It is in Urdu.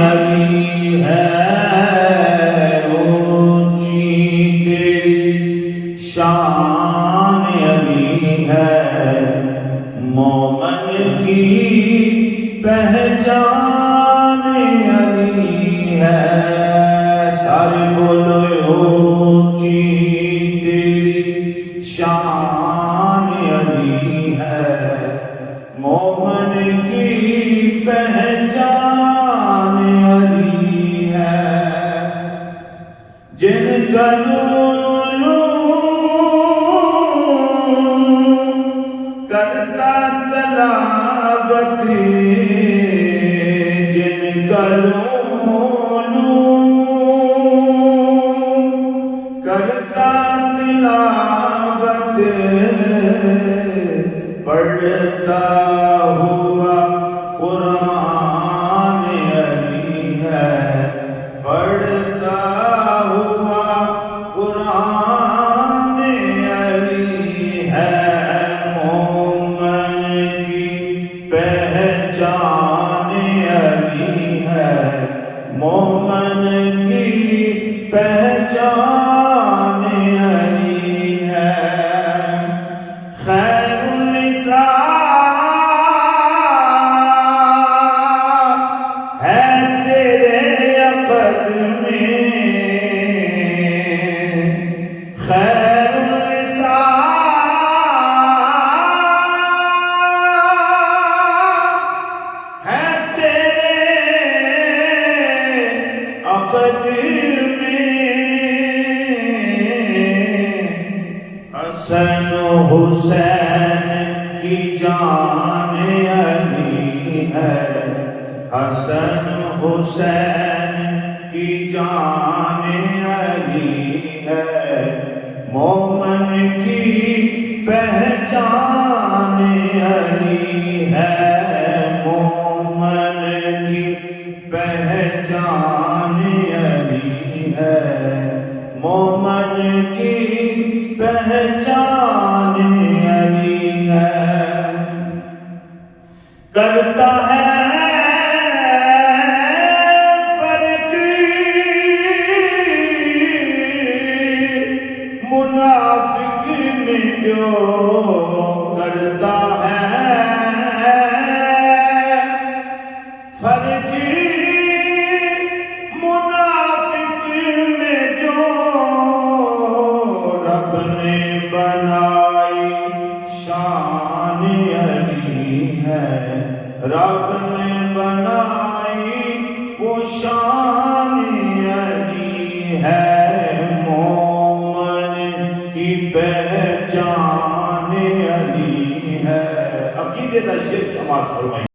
علی ہے اونچی تیری شان علی ہے، مومن کی پہچان علی ہے۔ سارے بولو اونچی تیری شان علی ہے، مومن کی پہچان علی ہے۔ جن کا نور کرتا تلاوت، جن کا نور کرتا تلاوت، پڑھتا ہوا قرآن علی ہے، پڑھتا ہوا قرآن علی ہے، مومن کی پہچان علی ہے، مومن کی پہچان علی ہے۔ خیر خیر النساء ہے تیرے عقد میں، حسن حسین کی جان علی ہے، حسن حسین کی جان علی ہے، مومن کی پہچان علی ہے، مومن کی پہچان علی ہے، مومن کی پہچان علی ہے۔ کرتا ہے منافق میں جو کرتا ہے فرق، منافق میں جو رب نے بنائی شان علی ہے، رب نے بنائی وہ شان علی ہے، کی پہچان علی ہے۔ عقیدے کا شعر سماعت فرمائیے۔